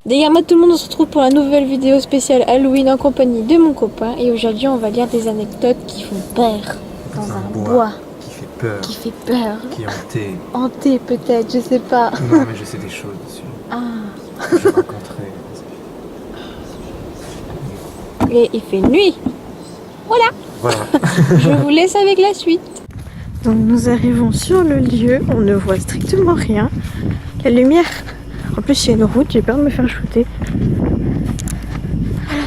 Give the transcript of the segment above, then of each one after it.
Des gamins, tout le monde, on se retrouve pour la nouvelle vidéo spéciale Halloween en compagnie de mon copain. Et aujourd'hui, on va lire des anecdotes qui font peur dans un bois. Qui fait peur. Qui fait peur. Qui est hanté. Hanté peut-être, je sais pas. Non, mais je sais des choses dessus. Ah. J'ai rencontré. Et il fait nuit. Voilà. Je vous laisse avec la suite. Donc nous arrivons sur le lieu, on ne voit strictement rien. La lumière, en plus il y a une route, j'ai peur de me faire shooter. Voilà.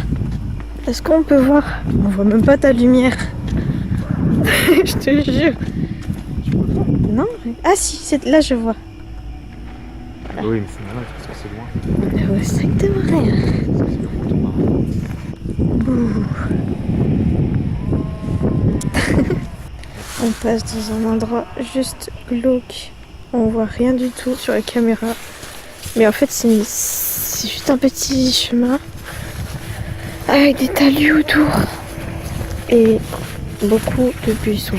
Est-ce qu'on peut voir? On voit même pas ta lumière. Je te jure. Non? Ah si, là je vois. Voilà. Oui, mais c'est malin parce que c'est loin. On ne voit strictement rien. Ouh. On passe dans un endroit juste glauque. On voit rien du tout sur la caméra. Mais en fait, c'est juste un petit chemin avec des talus autour et beaucoup de buissons.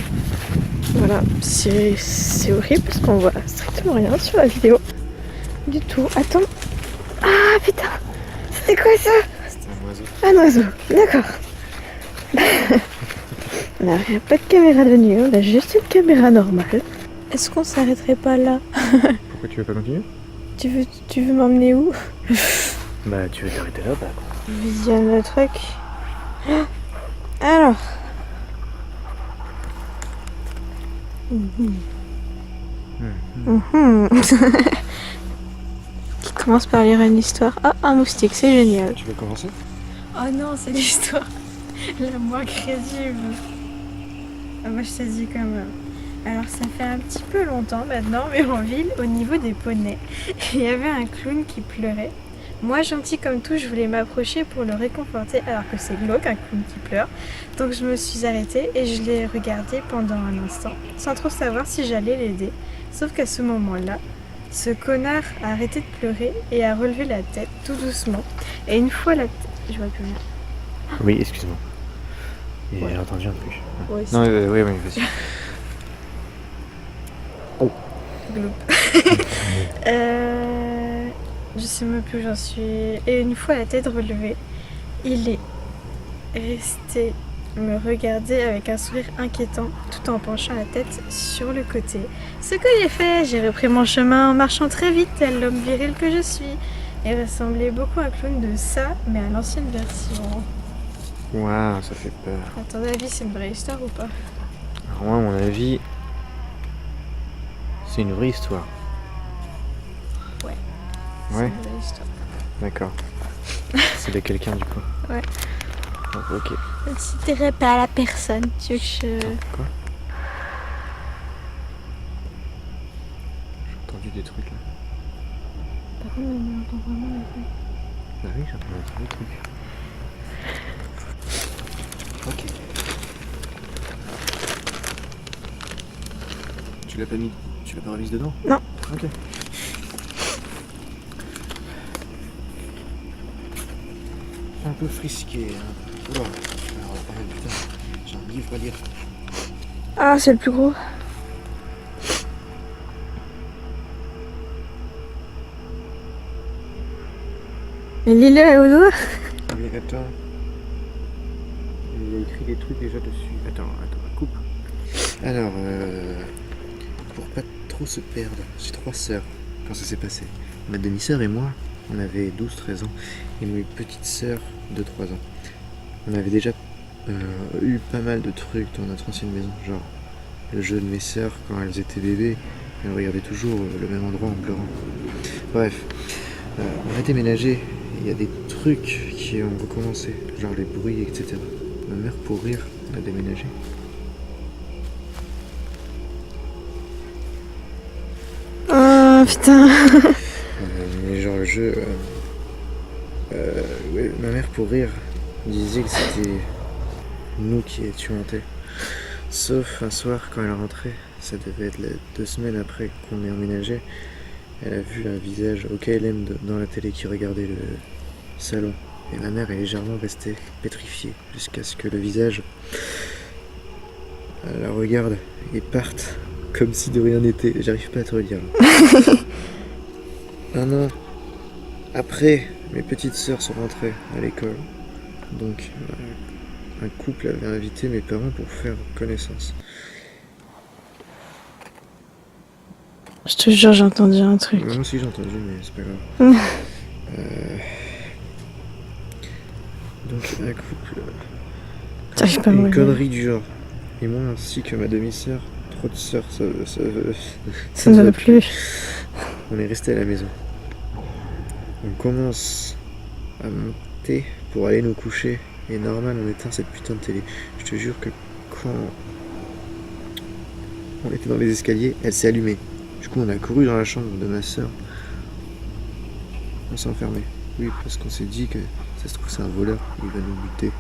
Voilà, c'est horrible parce qu'on voit strictement rien sur la vidéo. Du tout. Attends. Ah putain, c'était quoi ça? C'était un oiseau. Un oiseau, d'accord. On n'a pas de caméra de nuit, on a juste une caméra normale. Est-ce qu'on s'arrêterait pas là? Pourquoi tu veux pas continuer? Tu veux m'emmener où? Bah tu veux t'arrêter là, bah quoi. Visionne le truc. Alors. Qui commence par lire une histoire. Ah, un moustique, c'est génial. Tu veux commencer? Oh non, c'est l'histoire la moins crédible. Ah, moi je te dis quand même. Alors ça fait un petit peu longtemps maintenant, mais en ville, au niveau des poneys, il y avait un clown qui pleurait. Moi, gentil comme tout, je voulais m'approcher pour le réconforter, alors que c'est glauque un clown qui pleure. Donc je me suis arrêtée et je l'ai regardé pendant un instant, sans trop savoir si j'allais l'aider. Sauf qu'à ce moment-là, ce connard a arrêté de pleurer et a relevé la tête tout doucement. Et une fois la tête... Je vois plus rien. Oui, excuse-moi. J'ai Ouais. entendu un truc. Ouais, Non, oui, vas-y. Oh. Gloup. Je sais même plus où j'en suis. Et une fois la tête relevée, il est resté me regarder avec un sourire inquiétant tout en penchant la tête sur le côté. Ce que j'ai fait, j'ai repris mon chemin en marchant très vite, tel l'homme viril que je suis. Il ressemblait beaucoup à un clown de ça, mais à l'ancienne version. Waouh, ça fait peur. À ton avis, c'est une vraie histoire ou pas? Alors moi, à mon avis, c'est une vraie histoire. Ouais. Ouais, C'est une vraie histoire. d'accord. C'est de quelqu'un du coup. Ouais. Oh, ok. Je ne citerai pas la personne, tu veux que je... Quoi? J'ai entendu des trucs là. Par contre, on entend vraiment les trucs. Bah oui, j'ai entendu des trucs. Ok. Tu l'as pas mis, tu l'as pas remise dedans? Non. Ok. Un peu frisqué, hein. Oula. Alors, putain, j'ai un livre à lire. Ah, c'est le plus gros. Et lis-le au doigt. Mais attends. Il y a écrit des trucs déjà dessus. Attends, coupe. Alors, pour pas trop se perdre, j'ai 3 sœurs quand ça s'est passé. Ma demi-sœur et moi, on avait 12-13 ans. Et mes petites sœurs de 3 ans. On avait déjà eu pas mal de trucs dans notre ancienne maison. Genre, le jeu de mes sœurs quand elles étaient bébés. Elles regardaient toujours le même endroit en pleurant. Bref, on a déménagé. Il y a des trucs qui ont recommencé, genre les bruits, etc. Ma mère, pour rire, a déménagé. Oh putain. Mais genre le jeu... ouais, ma mère, pour rire, disait que c'était nous qui étions hantés. Sauf un soir, quand elle rentrait, ça devait être 2 semaines après qu'on ait emménagé, elle a vu un visage au KLM dans la télé qui regardait le salon. Et ma mère est légèrement restée pétrifiée jusqu'à ce que le visage la regarde et parte comme si de rien n'était. J'arrive pas à te redire. Un an après, mes petites sœurs sont rentrées à l'école. Donc un couple avait invité mes parents pour faire connaissance. Je te jure, j'ai entendu un truc. Moi aussi j'ai entendu, mais c'est pas grave. Donc un couple... T'arrives pas à me Une regarder. connerie du genre. Et moi ainsi que ma demi-sœur, trop de sœurs, Ça ne va plus. On est resté à la maison. On commence à monter pour aller nous coucher. Et normal, on éteint cette putain de télé. Je te jure que quand on était dans les escaliers, elle s'est allumée. Du coup, on a couru dans la chambre de ma sœur. On s'est enfermé. Oui, parce qu'on s'est dit que ça se trouve c'est un voleur, il va nous buter.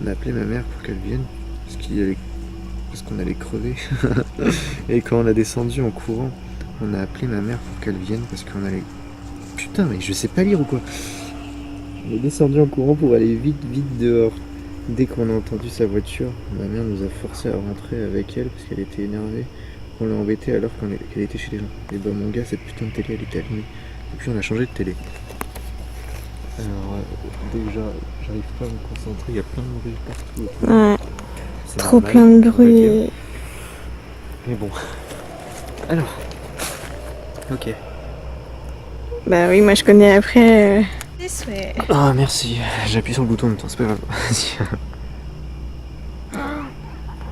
On a appelé ma mère pour qu'elle vienne, parce qu'on allait crever. Et quand on a descendu en courant, on a appelé ma mère pour qu'elle vienne, parce qu'on allait... Putain, mais je sais pas lire ou quoi? On est descendu en courant pour aller vite dehors. Dès qu'on a entendu sa voiture, ma mère nous a forcé à rentrer avec elle, parce qu'elle était énervée. On l'a embêtée alors qu'elle était chez les gens. Et bah mon gars, cette putain de télé, elle était allumée. Et puis on a changé de télé. Alors, déjà, j'arrive pas à me concentrer, il y a plein de bruit partout. Ouais, C'est trop normal, plein de on va bruit. dire. Mais bon. Alors. Ok. Bah oui, moi je connais après. Ah merci, j'appuie sur le bouton en même temps, c'est pas grave. Vas-y.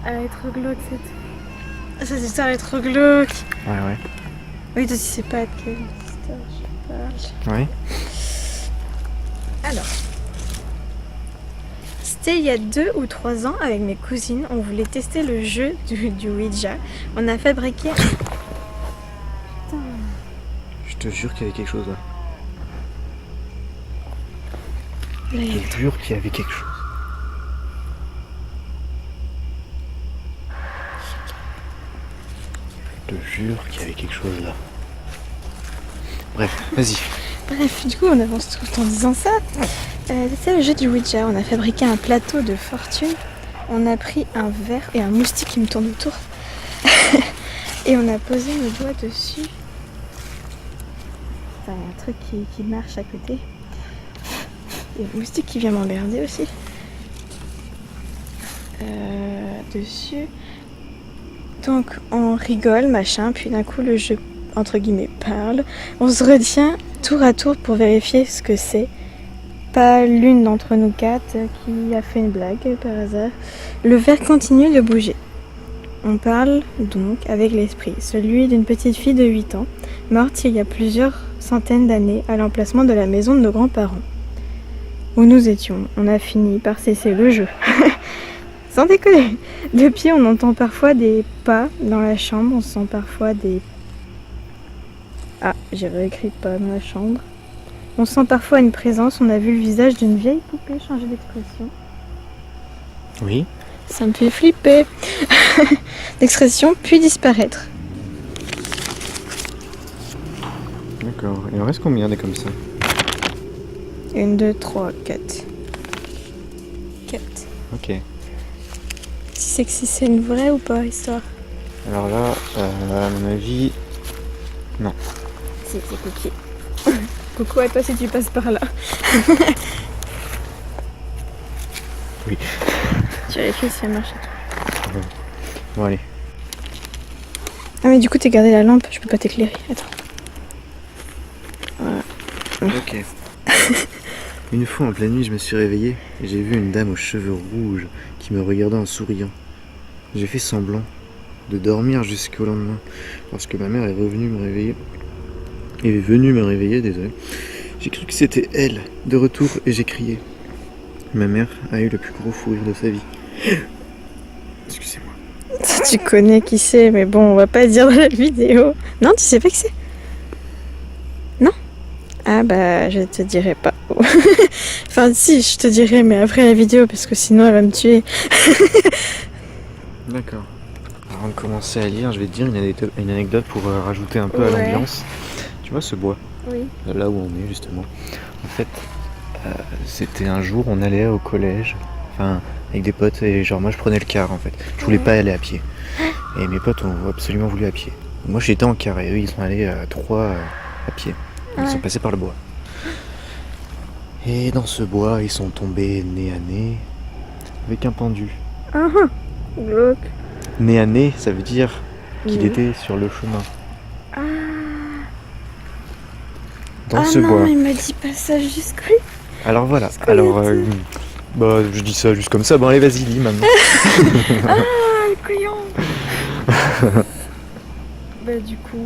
Elle est trop glauque cette. Cette histoire est trop glauque. Ouais. Oui, toi tu sais pas de quelle histoire je parle. Ouais. Alors, c'était il y a 2 ou 3 ans avec mes cousines. On voulait tester le jeu du Ouija. On a fabriqué. Je te jure qu'il y avait quelque chose là. Là, il y a- Je te jure qu'il y avait quelque chose. Je te jure qu'il y avait quelque chose là. Bref, vas-y. Bref, du coup, on avance tout en disant ça. C'était le jeu du Ouija. On a fabriqué un plateau de fortune. On a pris un verre et un moustique qui me tourne autour. Et on a posé nos doigts dessus. Attends, il y a un truc qui marche à côté. Il y a le moustique qui vient m'emmerder aussi. Dessus. Donc on rigole, machin, puis d'un coup le jeu, entre guillemets, parle. On se retient tour à tour pour vérifier ce que c'est. Pas l'une d'entre nous 4 qui a fait une blague par hasard. Le verre continue de bouger. On parle donc avec l'esprit, celui d'une petite fille de 8 ans, morte il y a plusieurs centaines d'années à l'emplacement de la maison de nos grands-parents. Où nous étions, on a fini par cesser le jeu. Sans déconner. Depuis, on entend parfois des pas dans la chambre, on sent parfois des... Ah, j'ai réécrit pas dans la chambre. On sent parfois une présence, on a vu le visage d'une vieille poupée changer d'expression. Oui. Ça me fait flipper. D'expression, puis disparaître. D'accord. Il en reste combien des comme ça? 1, 2, 3, 4. 4. Ok. Si c'est une vraie ou pas histoire? Alors là, à mon avis... Si, c'est Cookie. Coucou à toi si tu passes par là. Oui. Tu vérifies si elle marche. Bon allez. Ah mais du coup t'es gardé la lampe, je peux pas t'éclairer. Attends. Voilà. Ok. Une fois en pleine nuit, je me suis réveillé et j'ai vu une dame aux cheveux rouges qui me regardait en souriant. J'ai fait semblant de dormir jusqu'au lendemain parce que ma mère est venue me réveiller, désolé. J'ai cru que c'était elle, de retour, et j'ai crié. Ma mère a eu le plus gros fou rire de sa vie. Excusez-moi. Tu connais qui c'est, mais bon, on va pas dire dans la vidéo. Non, tu sais pas qui c'est? Non? Ah bah, je te dirai pas. Enfin, si, je te dirai, mais après la vidéo, parce que sinon elle va me tuer. D'accord. Avant de commencer à lire, je vais te dire une anecdote pour rajouter un peu à Ouais. l'ambiance. Tu vois ce bois, Oui. là où on est justement. En fait, c'était un jour, on allait au collège, enfin avec des potes, et genre moi je prenais le car en fait. Je voulais pas aller à pied. Et mes potes ont absolument voulu à pied. Moi j'étais en car et eux ils sont allés à 3 à pied. Ils sont passés par le bois. Et dans ce bois, ils sont tombés nez à nez avec un pendu. Ah, glauque. Nez à nez, ça veut dire qu'il Oui. était sur le chemin. Ah, Dans ce non, bois. il me dit pas ça jusqu'au... Alors voilà. Jusqu'où Alors, il était bah, je dis ça juste comme ça. Bon, allez, vas-y, lis maintenant. Ah, le couillon. Bah du coup...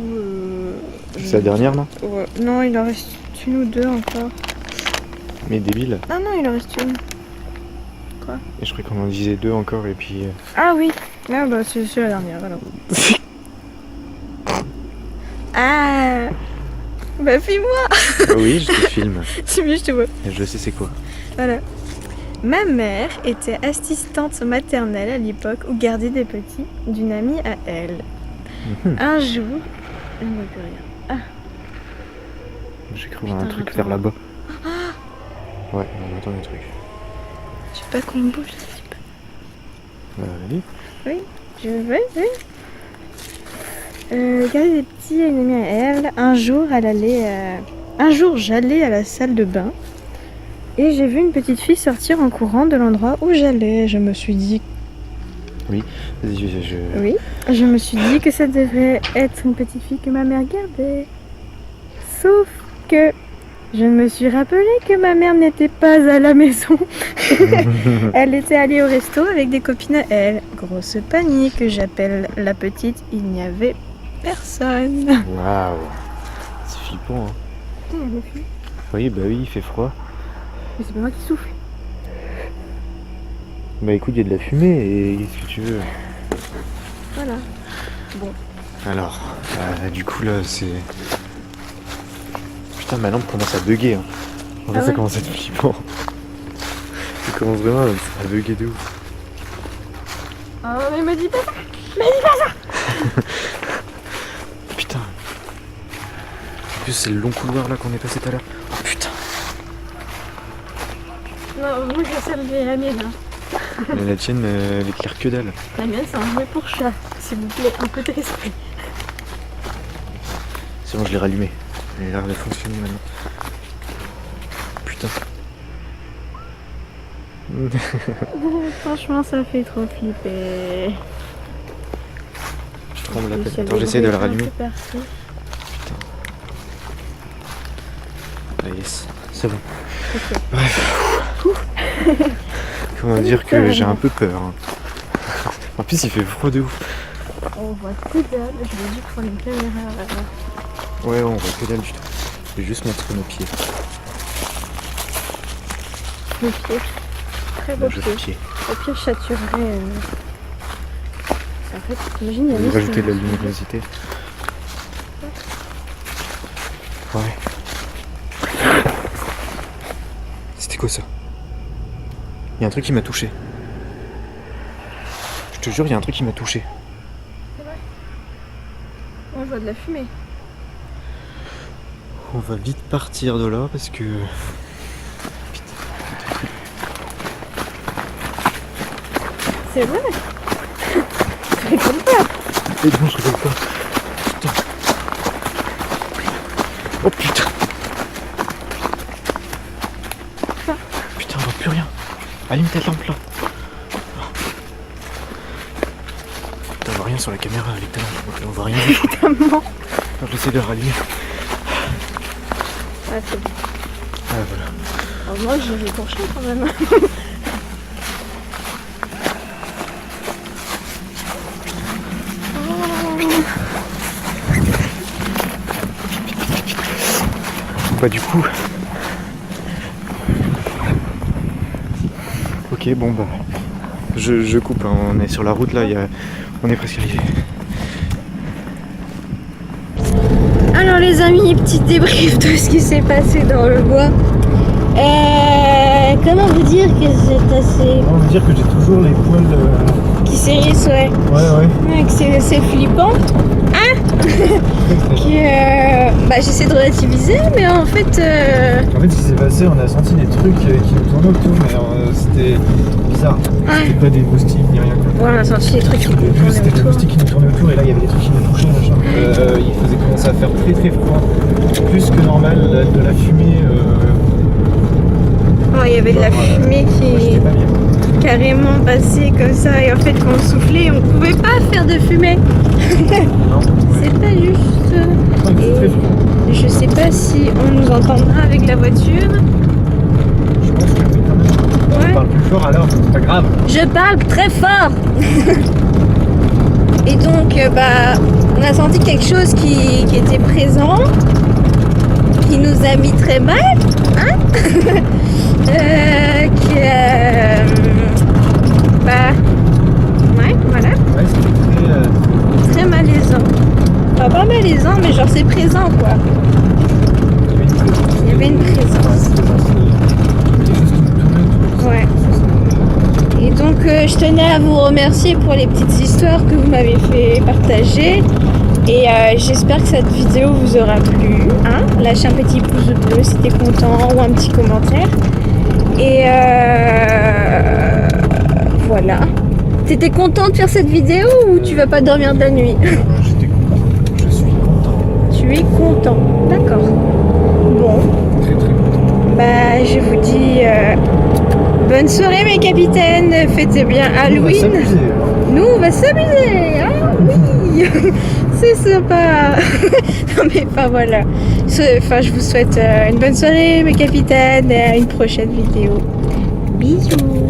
C'est la dernière, non? Ouais. Non, il en reste une ou deux encore. Mais débile. Ah non, il en reste une. Et je croyais qu'on en disait deux encore et puis. Ah oui. Ah bah c'est la dernière alors. Ah. Bah fais-moi. Oui, je te filme. C'est mieux, je te vois. Et je sais c'est quoi. Voilà. Ma mère était assistante maternelle à l'époque où gardait des petits d'une amie à elle. Mhm. Un jour, je ne vois plus rien. J'ai cru voir un Putain, truc attends. vers là-bas. Ouais, on entend des trucs. Je veux pas qu'on me bouge un petit peu. Vas-y. Je vais, oui. Garder des petits à une amie à elle. Un jour, j'allais à la salle de bain et j'ai vu une petite fille sortir en courant de l'endroit où j'allais. Je me suis dit, Vas-y, oui, je me suis dit que ça devrait être une petite fille que ma mère gardait. Sauf que je me suis rappelé que ma mère n'était pas à la maison. Elle était allée au resto avec des copines à elle. Grosse panique, j'appelle la petite, il n'y avait personne. Waouh. C'est flippant, hein. Putain, il y a des filles. Oui, bah oui, il fait froid. Mais c'est pas moi qui souffle. Bah écoute, il y a de la fumée et qu'est-ce que tu veux? Voilà. Alors, du coup là, c'est. Putain, ma lampe commence à bugger. Hein. En fait, Ah ça ouais commence à être flippant. Ça commence vraiment à bugger de ouf. Oh, mais me dis pas ça. Putain. En plus, c'est le long couloir là qu'on est passé tout à l'heure. Oh putain. Non, moi je sais la mienne. Hein. Mais la tienne, elle éclaire que dalle. La mienne, c'est un jouet pour chat. S'il vous plaît, un peu d'esprit. C'est bon, je l'ai rallumé. Elle a l'air de fonctionner maintenant. Putain. Franchement, ça fait trop flipper. Je tremble la tête. Attends, j'essaie de la rallumer. Putain. Ah yes, c'est bon. Ok. Bref. Comment dire que j'ai un peu peur. Hein. En plus, il fait froid de ouf. On voit que dalle. Je vais juste prendre une caméra. Ouais, on voit que dalle du tout. Je vais juste montrer nos pieds. Le pied. Très beau Nos jolis pied. pieds. Le pied châturerait. En fait, t'imagines, il y a On va juste rajouter de la une- luminosité. Ouais. C'était quoi ça? Il y a un truc qui m'a touché. Je te jure, il y a un truc qui m'a touché. On voit de la fumée. On va vite partir de là parce que. C'est vrai. Je rigole pas. Et non, je rigole pas. Putain. Oh putain. Putain, on voit plus rien. Allume ta lampe là. Putain, on voit rien sur la caméra avec ta lampe. On voit rien. Évidemment. Alors, j'essaie de la rallumer. Ah, c'est bon. Ah voilà. Alors, moi, je vais pour chat quand même. Bah du coup. Ok, bon bah. Je coupe, hein. On est sur la route là, on est presque arrivé. Alors les amis, petit débrief de ce qui s'est passé dans le bois. Comment vous dire que c'est assez... On veut dire que j'ai toujours les poils. Qui s'érisse, ouais. Ouais. Que c'est flippant. J'essaie de relativiser, mais en fait... En fait, ce qui s'est passé, on a senti des trucs qui nous tournaient autour, mais c'était bizarre. Ouais. C'était pas des moustiques ni rien. Ouais, on a senti des trucs qui Au début, tournaient c'était des autour. moustiques qui nous tournaient autour, et là, il y avait des trucs qui nous touchaient, machin. Il faisait commencer à faire très très froid, plus que normal, de la fumée. Avant, il y avait de la fumée qui carrément passait comme ça. Et en fait, quand on soufflait, on pouvait pas faire de fumée. Non. C'est pas juste. Et je sais pas si on nous entendra avec la voiture. Je pense que oui, quand même. Ouais. On parle plus fort alors, c'est pas grave. Je parle très fort. Et donc, on a senti quelque chose qui était présent, qui nous a mis très mal, hein. Ouais, voilà, Ouais, c'était très malaisant. Enfin, pas malaisant, mais genre c'est présent, quoi. Il y avait une présence. Ouais. Et donc je tenais à vous remercier pour les petites histoires que vous m'avez fait partager. Et j'espère que cette vidéo vous aura plu. Hein, lâchez un petit pouce bleu si t'es content ou un petit commentaire. Et voilà. T'étais content de faire cette vidéo ou tu vas pas dormir de la nuit? J'étais content. Je suis content. Tu es content. D'accord. Bon. Très très content. Je vous dis bonne soirée mes capitaines, faites bien Halloween. Nous on va s'amuser. Ah oui. C'est sympa. Non mais enfin voilà. Je vous souhaite une bonne soirée mes capitaines et à une prochaine vidéo. Bisous.